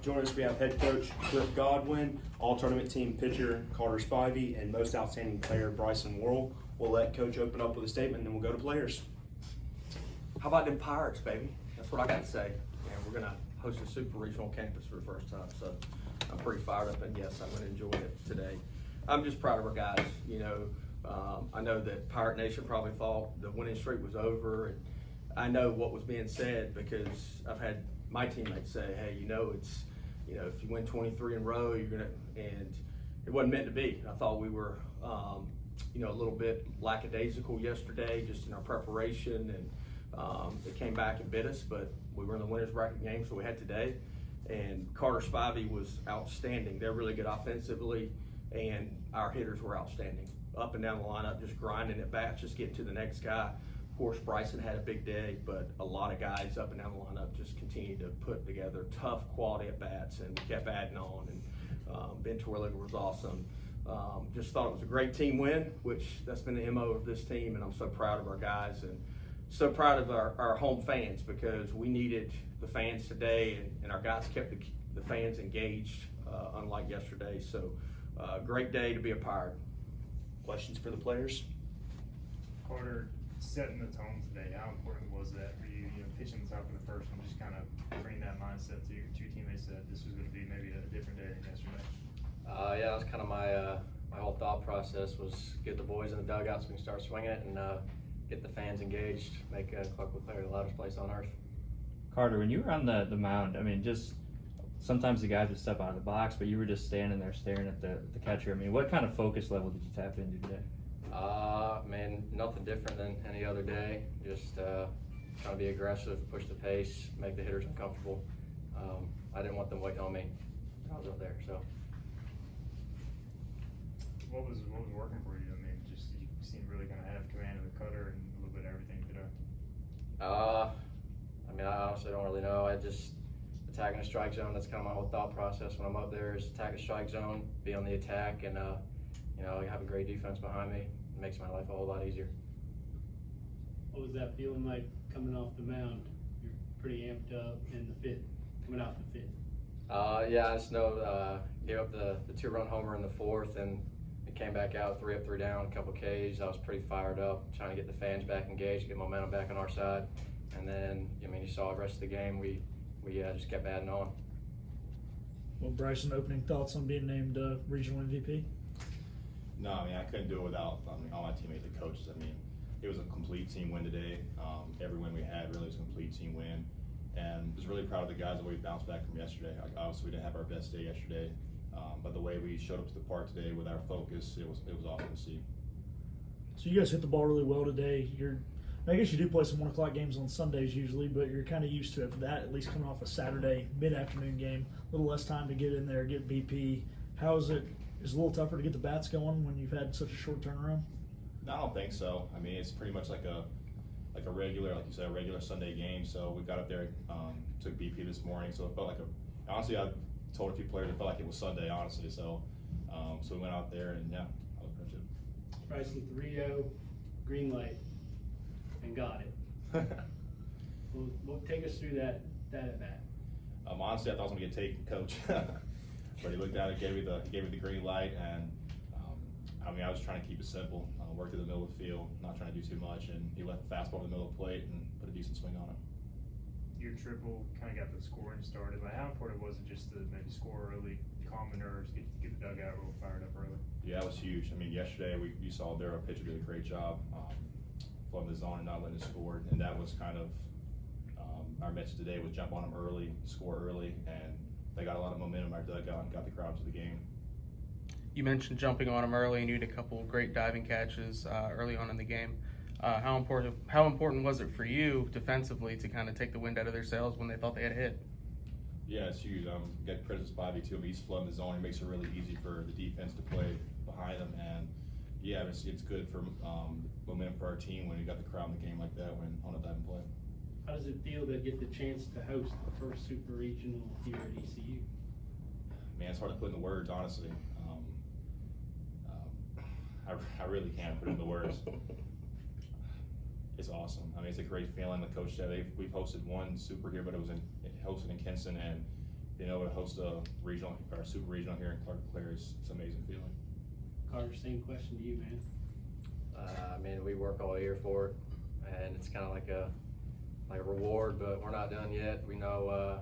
Joining us, we have head coach Godwin, all-tournament team pitcher Carter Spivey, and most outstanding player Bryson Worrell. We'll let Coach open up with a statement, and then we'll go to players. How about them Pirates, baby? That's what I got to say. And we're going to host a super regional campus for the first time, so I'm pretty fired up, and yes, I'm going to enjoy it today. I'm just proud of our guys. I know that Pirate Nation probably thought the winning streak was over, and I know what was being said because I've had my teammates say, hey, it's, if you win 23 in a row, you're gonna, and it wasn't meant to be. I thought we were, a little bit lackadaisical yesterday, just in our preparation, and it came back and bit us, but we were in the winners bracket game, so we had today. And Carter Spivey was outstanding. They're really good offensively, and our hitters were outstanding. Up and down the lineup, just grinding at bats, just getting to the next guy. Of course, Bryson had a big day, but a lot of guys up and down the lineup just continued to put together tough quality at bats, and we kept adding on. And Ben Twilliger was awesome. Just thought it was a great team win, which that's been the MO of this team, and I'm so proud of our guys and so proud of our home fans because we needed the fans today, and our guys kept the fans engaged, unlike yesterday. So, great day to be a Pirate. Questions for the players? Carter, setting the tone today, how important was that for you? Pitching the top of the first one, just kind of bring that mindset to your two teammates that this was going to be maybe a different day than yesterday. Yeah, that was kind of my whole thought process was get the boys in the dugout so we can start swinging it and get the fans engaged, make Clarkwood Clary the loudest place on earth. Carter, when you were on the mound, just sometimes the guys would step out of the box, but you were just standing there staring at the catcher. What kind of focus level did you tap into today? Nothing different than any other day. Just trying to be aggressive, push the pace, make the hitters uncomfortable. I didn't want them waiting on me. I was up there, so. What was working for you? Just you seemed really going to have command of the cutter and a little bit of everything today. I honestly don't really know. I just attacking the strike zone. That's kind of my whole thought process when I'm up there is attack the strike zone, be on the attack, and have a great defense behind me. It makes my life a whole lot easier. What was that feeling like coming off the mound? You're pretty amped up in the fifth, coming out the fifth. Yeah, I just know gave up the 2-run homer in the fourth, and it came back out 3 up, 3 down, a couple Ks. I was pretty fired up, trying to get the fans back engaged, get momentum back on our side. And then, you saw the rest of the game. We just kept adding on. Well, Bryson, opening thoughts on being named regional MVP? No, I couldn't do it without all my teammates and coaches. It was a complete team win today. Every win we had really was a complete team win. And I was really proud of the guys that we bounced back from yesterday. Obviously, we didn't have our best day yesterday, but the way we showed up to the park today with our focus, it was awesome to see. So you guys hit the ball really well today. I guess you do play some 1 o'clock games on Sundays usually, but you're kind of used to it for that, at least coming off a Saturday mid-afternoon game. A little less time to get in there, get BP. How is it? Is it a little tougher to get the bats going when you've had such a short turnaround? No, I don't think so. It's pretty much like a regular, like you said, a regular Sunday game. So we got up there, took BP this morning. So it felt like honestly, I told a few players it felt like it was Sunday, honestly. So we went out there and yeah, I was appreciative. Bryson 3-0, green light, and got it. We'll take us through that at bat. Honestly, I thought I was gonna get taken, coach. But he looked at it, gave me the green light, and I was trying to keep it simple. Work to the middle of the field, not trying to do too much, and he left the fastball in the middle of the plate and put a decent swing on it. Your triple kind of got the scoring started. How important was it just to maybe score early, calm the nerves, get the dugout real fired up early? Yeah, it was huge. Yesterday you saw there our pitcher did a great job flooding the zone and not letting it score, and that was kind of our message today was jump on them early, score early, and they got a lot of momentum in our dugout and got the crowd to the game. You mentioned jumping on them early, and you had a couple of great diving catches early on in the game. How important was it for you defensively to kind of take the wind out of their sails when they thought they had a hit? Yeah, it's huge. Get credit to Spivey too. He's flooding the zone. He makes it really easy for the defense to play behind him, and yeah, it's good for momentum for our team when you got the crowd in the game like that when on a diving play. How does it feel to get the chance to host the first super regional here at ECU? Man, it's hard to put into words, honestly. I really can't put into words. It's awesome. It's a great feeling. The coach said we've hosted one super here, but it was hosted in Kinston, and being able to host a regional or super regional here in Clark Clare is it's an amazing feeling. Carter, same question to you, man. I mean, we work all year for it, and it's kind of like a reward, but we're not done yet. We know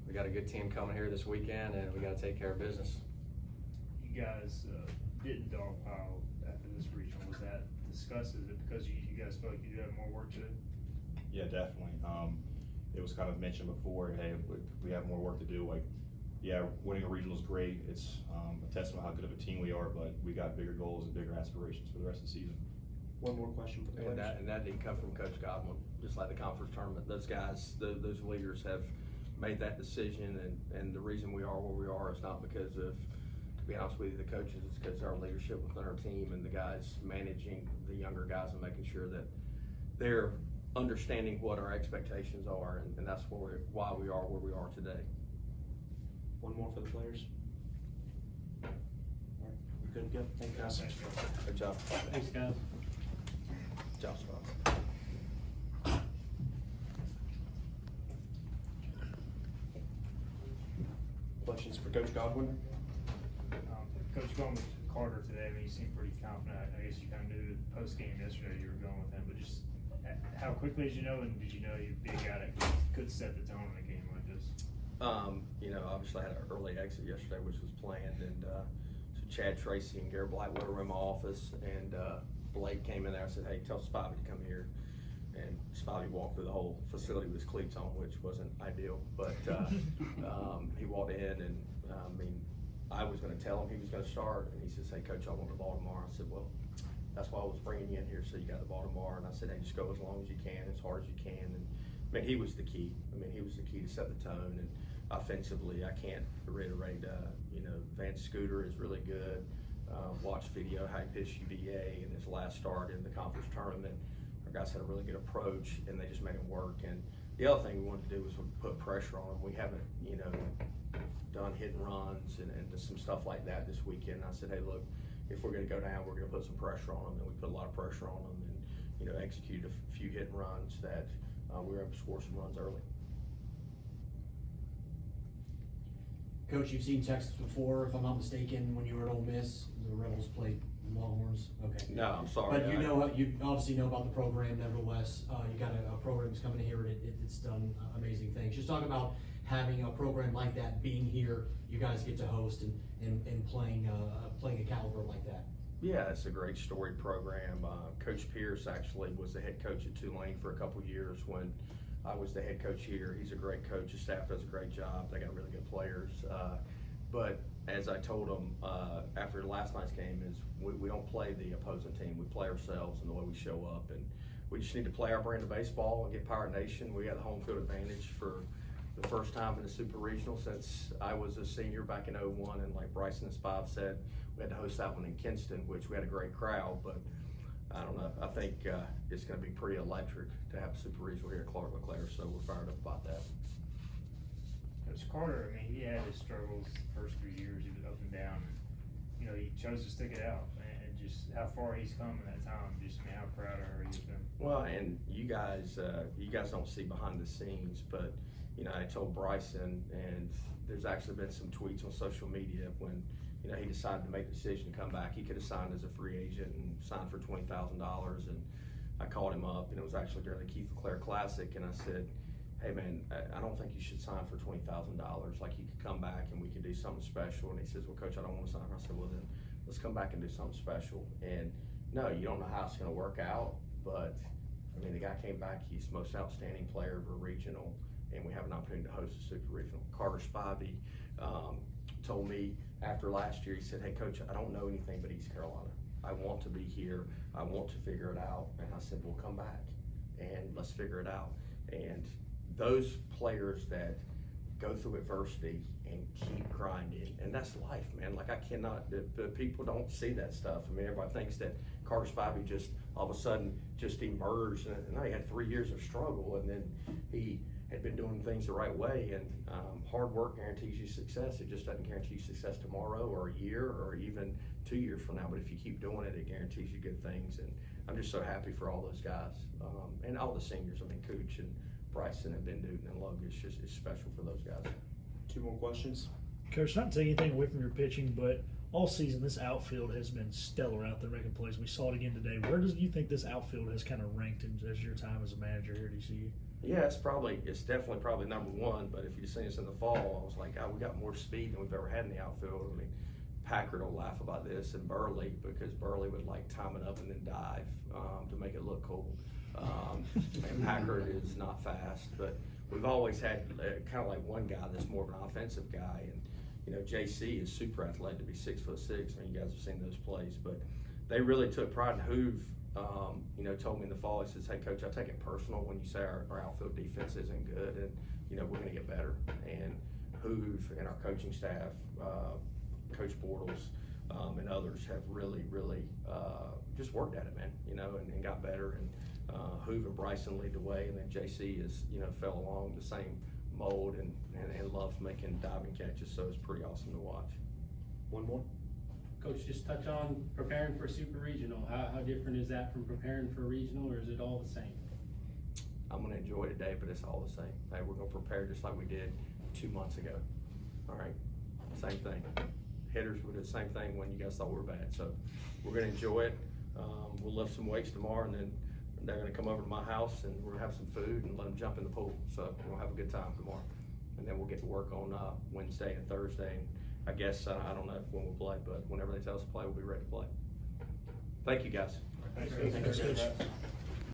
we got a good team coming here this weekend, and we got to take care of business. You guys didn't dogpile after this regional. Was that discussed? Is it because you guys felt like you do have more work to do? Yeah, definitely. It was kind of mentioned before, hey, we have more work to do. Like, yeah, winning a regional is great. It's a testament how good of a team we are, but we got bigger goals and bigger aspirations for the rest of the season. One more question for the And players. that didn't come from Coach Godwin, just like the conference tournament. Those guys, those leaders have made that decision, and the reason we are where we are is not because of, to be honest with you, the coaches. It's because of our leadership within our team and the guys managing the younger guys and making sure that they're understanding what our expectations are, and that's why we are where we are today. One more for the players. All right, we're good to go. Thank you, guys. Good job. Thanks, guys. Good job, Scott. Questions for Coach Godwin? Coach, going with Carter today, I mean, you seem pretty confident. I guess you kind of knew post game yesterday you were going with him, but just how quickly did you know, and did you know you'd be a guy that could set the tone in a game like this? You know, obviously I had an early exit yesterday, which was planned, and so Chad Tracy and Garrett Blackwater were in my office, and Blake came in there. I said, hey, tell Spivey to come here. And Spivey walked through the whole facility with his cleats on, which wasn't ideal, but he walked in, and I mean, I was going to tell him he was going to start, and he says, hey, Coach, I want the ball tomorrow. I said, well, that's why I was bringing you in here, so you got the ball tomorrow. And I said, hey, just go as long as you can, as hard as you can. And I mean, he was the key. I mean, he was the key to set the tone. And offensively, I can't reiterate, you know, Vance Scooter is really good. Watch video, how he pitched UVA in his last start in the conference tournament. Our guys had a really good approach, and they just made him work. And the other thing we wanted to do was put pressure on him. We haven't, you know, done hit and runs and some stuff like that this weekend. I said, hey, look, if we're going to go down, we're going to put some pressure on them. And we put a lot of pressure on them, and, you know, executed a few hit and runs that we were able to score some runs early. Coach, you've seen Texas before, if I'm not mistaken, when you were at Ole Miss, the Rebels played Longhorns. Okay. No, I'm sorry. But you obviously know about the program. Nevertheless, you got a program that's coming here, and it's done amazing things. Just talk about having a program like that, being here. You guys get to host and playing a caliber like that. Yeah, it's a great storied program. Coach Pierce actually was the head coach at Tulane for a couple years when I was the head coach here. He's a great coach. His staff does a great job. They got really good players. But as I told them after last night's game, is we don't play the opposing team. We play ourselves and the way we show up. And we just need to play our brand of baseball and get Pirate Nation. We got the home field advantage for the first time in the Super Regional since I was a senior back in '01. And like Bryson and Spivey said, we had to host that one in Kinston, which we had a great crowd. But I don't know. I think it's going to be pretty electric to have a Super Regional here at Clark LeClaire. So we're fired up about that. Coach Carter, I mean, he had his struggles the first 3 years. He was up and down. You know, he chose to stick it out, and just how far he's come in that time. Just, I mean, how proud of her he's been. Well, and you guys don't see behind the scenes, but you know, I told Bryson, and there's actually been some tweets on social media when, you know, he decided to make the decision to come back. He could have signed as a free agent and signed for $20,000, and I called him up, and it was actually during the Keith LeClaire Classic, and I said, hey man, I don't think you should sign for $20,000. Like, you could come back and we could do something special. And he says, well, Coach, I don't want to sign. I said, well then, let's come back and do something special. And no, you don't know how it's going to work out, but I mean, the guy came back. He's the most outstanding player of a regional, and we have an opportunity to host a Super Regional. Carter Spivey told me after last year, he said, hey Coach, I don't know anything but East Carolina. I want to be here. I want to figure it out. And I said, well, come back and let's figure it out. And those players that go through adversity and keep grinding, and that's life, man. Like, I cannot, the people don't see that stuff. I mean, everybody thinks that Carter Spivey just all of a sudden just emerged, and no, he had 3 years of struggle, and then he had been doing things the right way. And hard work guarantees you success. It just doesn't guarantee you success tomorrow or a year or even 2 years from now. But if you keep doing it, it guarantees you good things. And I'm just so happy for all those guys and all the seniors. I mean, Cooch and Bryson and Ben Newton and Logan. It's special for those guys. Two more questions. Coach, not to take anything away from your pitching, but all season this outfield has been stellar out there making plays. We saw it again today. Where do you think this outfield has kind of ranked as your time as a manager here at ECU? Yeah, it's definitely probably number one, but if you'd seen us in the fall, I was like, oh, we got more speed than we've ever had in the outfield. I mean, Packard will laugh about this, and Burley, because Burley would like time it up and then dive to make it look cool. And Packard is not fast, but we've always had kind of like one guy that's more of an offensive guy, and you know, JC is super athletic to be 6'6". I mean, you guys have seen those plays, but they really took pride in Hoove. You know, told me in the fall, he says, hey, Coach, I take it personal when you say our outfield defense isn't good, and, you know, we're going to get better. And Hoove and our coaching staff, Coach Bortles, and others have really just worked at it, man, you know, and got better. And Hoove and Bryson lead the way, and then JC is, you know, fell along the same mold and loves making diving catches, so it's pretty awesome to watch. One more. Coach, just touch on preparing for Super Regional. How different is that from preparing for regional, or is it all the same? I'm going to enjoy today, but it's all the same. Hey, we're going to prepare just like we did 2 months ago. All right, same thing. Hitters would do the same thing when you guys thought we were bad. So we're going to enjoy it. We'll lift some weights tomorrow, and then they're going to come over to my house, and we're going to have some food and let them jump in the pool. So we'll have a good time tomorrow. And then we'll get to work on Wednesday and Thursday. And I guess, I don't know when we'll play, but whenever they tell us to play, we'll be ready to play. Thank you, guys. Thanks, Coach.